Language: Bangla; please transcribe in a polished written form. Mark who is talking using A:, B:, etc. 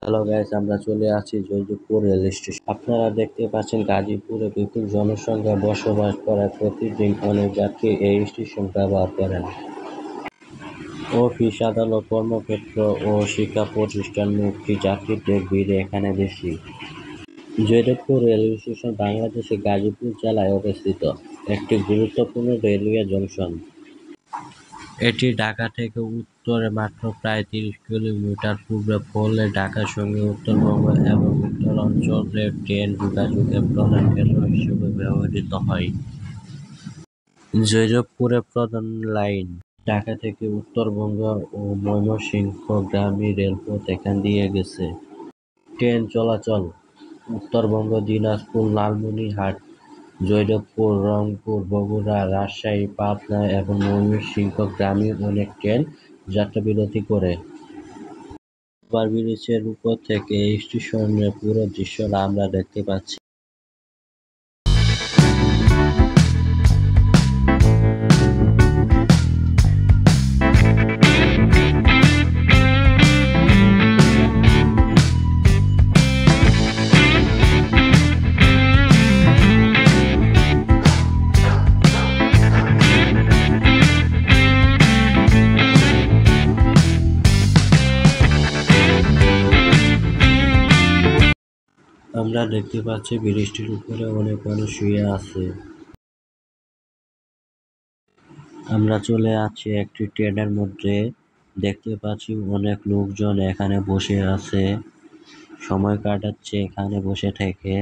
A: হ্যালো গাইস, আমরা চলে আসছি জয়দেবপুর রেল স্টেশন। আপনারা দেখতে পাচ্ছেন গাজীপুরে বিপুল জনসংখ্যা বসবাস করায় প্রতিদিন অনেক যাত্রী এই স্টেশন ব্যবহার করেন। অফিস, আদালত, কর্মক্ষেত্র ও শিক্ষা প্রতিষ্ঠানমুখী যাত্রীদের ভিড় এখানে বেশি। জয়দেবপুর রেলওয়ে স্টেশন বাংলাদেশের গাজীপুর জেলায় অবস্থিত একটি গুরুত্বপূর্ণ রেলওয়ে জংশন। এটি ঢাকা থেকে উত্তরে মাত্র প্রায় ৩০ কিলোমিটার পূর্বে পড়লে ঢাকার সঙ্গে উত্তরবঙ্গ এবং উত্তরাঞ্চলের ট্রেন যোগাযোগের প্রধান কেন্দ্র হিসেবে ব্যবহৃত হয়। জয়দেবপুরের প্রধান লাইন ঢাকা থেকে উত্তরবঙ্গ ও ময়মনসিংহগামী রেলপথ এখান দিয়ে গেছে। ট্রেন চলাচল উত্তরবঙ্গ, দিনাজপুর, লালমনিরহাট, জয়দেবপুর, রংপুর, বগুড়া, রাজশাহী, পাবনা এবং ময়মনসিংহগামী অনেক ট্রেন যাত্রাবিরতি করে। ওভারব্রিজের উপর থেকে এই স্টেশনের পুরো দৃশ্যটা আমরা দেখতে পাচ্ছি। আমরা দেখতে পাচ্ছি ব্রিজটির উপরে অনেক মানুষ শুয়ে আছে। আমরা চলে আসছি একটি ট্রেনের মধ্যে। দেখতে পাচ্ছি অনেক লোকজন এখানে বসে আছে, সময় কাটাচ্ছে এখানে বসে থেকে।